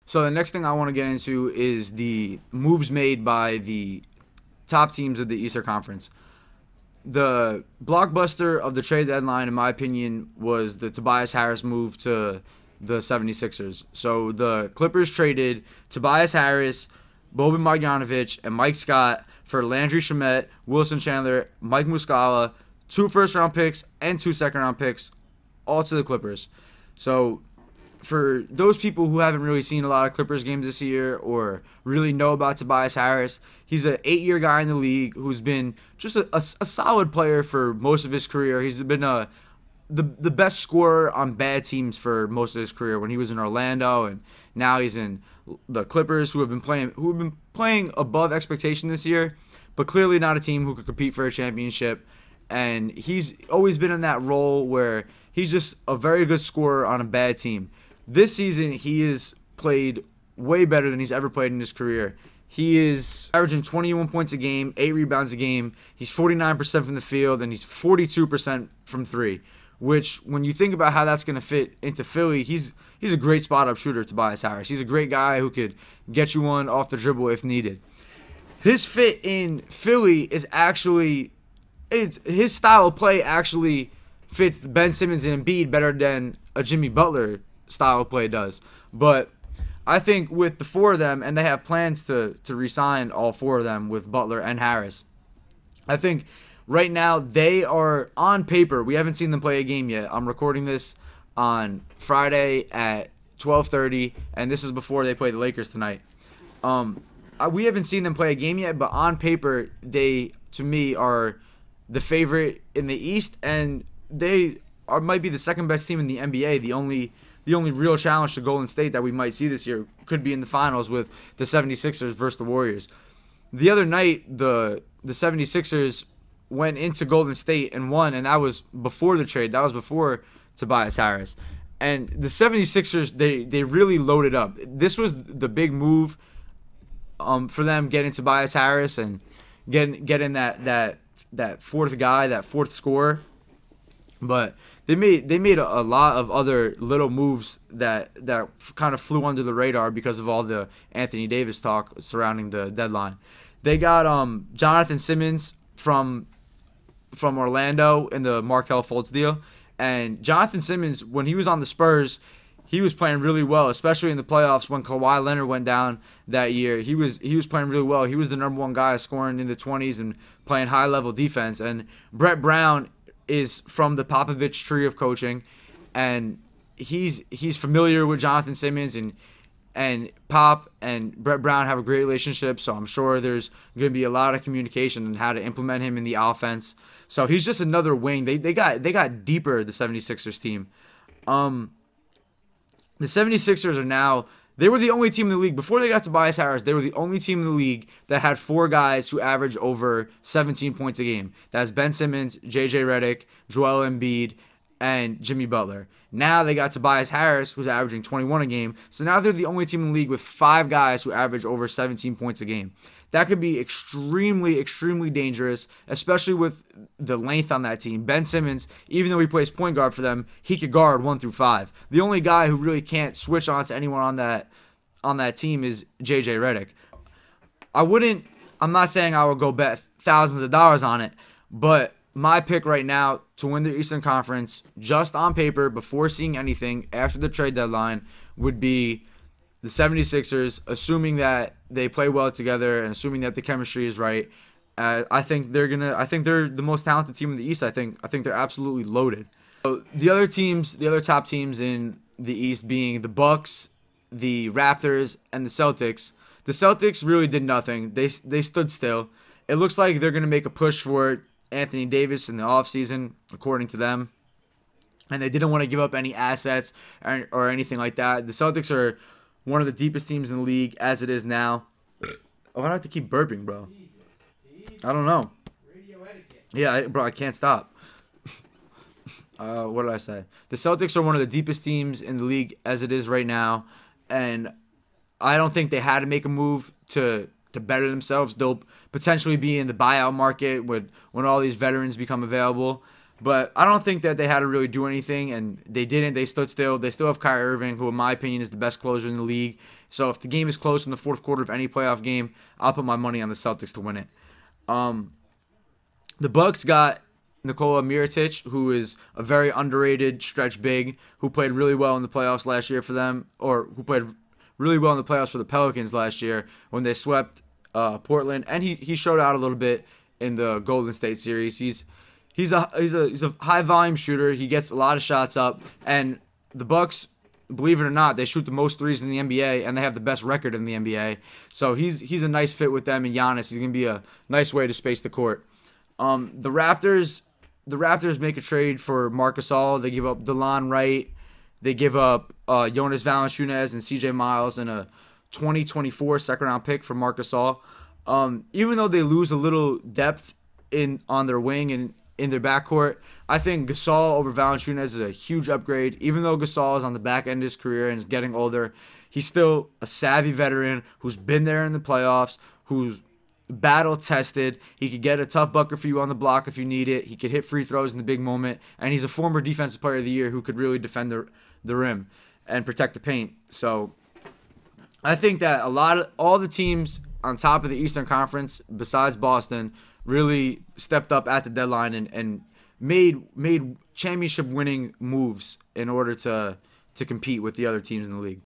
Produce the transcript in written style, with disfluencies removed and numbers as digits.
So the next thing I want to get into is the moves made by the top teams of the Eastern Conference. The blockbuster of the trade deadline, in my opinion, was the Tobias Harris move to the 76ers. So the Clippers traded Tobias Harris, Boban Marjanovic, and Mike Scott for Landry Shamet, Wilson Chandler, Mike Muscala, 2 first-round picks, and 2 second-round picks, all to the Clippers. So for those people who haven't really seen a lot of Clippers games this year or really know about Tobias Harris, he's an 8-year guy in the league who's been just a solid player for most of his career. He's been the best scorer on bad teams for most of his career when he was in Orlando, and now he's in the Clippers, who have been playing above expectation this year, but clearly not a team who could compete for a championship. And he's always been in that role where he's just a very good scorer on a bad team. This season, he has played way better than he's ever played in his career. He is averaging 21 points a game, 8 rebounds a game. He's 49% from the field, and he's 42% from 3, which, when you think about how that's going to fit into Philly, he's a great spot-up shooter, Tobias Harris. He's a great guy who could get you one off the dribble if needed. His fit in Philly is actually, his style of play actually fits Ben Simmons and Embiid better than a Jimmy Butler style of play does. But I think with the 4 of them, and they have plans to re-sign all 4 of them with Butler and Harris, I think right now they are on paper. We haven't seen them play a game yet. I'm recording this on Friday at 12:30, and this is before they play the Lakers tonight. We haven't seen them play a game yet, but on paper they, to me, are the favorite in the East, and they might be the second best team in the NBA. The only real challenge to Golden State that we might see this year could be in the finals with the 76ers versus the Warriors. The other night, the 76ers went into Golden State and won, and that was before the trade. That was before Tobias Harris. And the 76ers, they really loaded up. This was the big move for them, getting Tobias Harris and getting that fourth guy, that fourth scorer. But they made a lot of other little moves that kind of flew under the radar because of all the Anthony Davis talk surrounding the deadline. They got Jonathan Simmons from Orlando in the Markelle Fultz deal. And Jonathan Simmons, when he was on the Spurs, he was playing really well, especially in the playoffs when Kawhi Leonard went down that year. He was playing really well. He was the number 1 guy scoring in the 20s and playing high-level defense. And Brett Brown is from the Popovich tree of coaching, and he's familiar with Jonathan Simmons, and Pop and Brett Brown have a great relationship, so I'm sure there's going to be a lot of communication on how to implement him in the offense. So he's just another wing. They got deeper, the 76ers team. The 76ers are now, they were the only team in the league, before they got Tobias Harris, they were the only team in the league that had 4 guys who averaged over 17 points a game. That's Ben Simmons, JJ Redick, Joel Embiid, and Jimmy Butler. Now they got Tobias Harris, who's averaging 21 a game. So now they're the only team in the league with 5 guys who average over 17 points a game. That could be extremely, extremely dangerous, especially with the length on that team. Ben Simmons, even though he plays point guard for them, he could guard 1 through 5. The only guy who really can't switch on to anyone on that team is JJ Redick. I'm not saying I would go bet thousands of dollars on it, but my pick right now to win the Eastern Conference, just on paper, before seeing anything after the trade deadline, would be the 76ers, assuming that they play well together and assuming that the chemistry is right. I think they're the most talented team in the East. I think they're absolutely loaded. So the other top teams in the East being the Bucks, the Raptors, and the Celtics. The Celtics really did nothing. They stood still. It looks like they're going to make a push for Anthony Davis in the offseason, according to them. And they didn't want to give up any assets or anything like that. The Celtics are one of the deepest teams in the league as it is now. Oh, I don't have to keep burping, bro. I don't know. Yeah, bro, I can't stop. What did I say? The Celtics are one of the deepest teams in the league as it is right now. And I don't think they had to make a move to better themselves. They'll potentially be in the buyout market when all these veterans become available. But I don't think that they had to really do anything, and they didn't. They stood still. They still have Kyrie Irving, who in my opinion is the best closer in the league. So if the game is close in the fourth quarter of any playoff game, I'll put my money on the Celtics to win it. The Bucks got Nikola Mirotic, who is a very underrated stretch big, who played really well in the playoffs last year for them, or who played really well in the playoffs for the Pelicans last year when they swept Portland, and he showed out a little bit in the Golden State series. He's a high volume shooter. He gets a lot of shots up, and the Bucks, believe it or not, they shoot the most threes in the NBA, and they have the best record in the NBA. So he's a nice fit with them, and Giannis, he's gonna be a nice way to space the court. The Raptors make a trade for Marc Gasol. They give up DeLon Wright. They give up Jonas Valanciunas and CJ Miles and a 2024 second-round pick for Marc Gasol. Even though they lose a little depth on their wing and in their backcourt, I think Gasol over Valanciunas is a huge upgrade. Even though Gasol is on the back end of his career and is getting older, he's still a savvy veteran who's been there in the playoffs, who's battle tested. He could get a tough bucket for you on the block if you need it. He could hit free throws in the big moment, and he's a former defensive player of the year who could really defend the rim and protect the paint. So I think that all the teams on top of the Eastern Conference besides Boston really stepped up at the deadline and made championship winning moves in order to compete with the other teams in the league.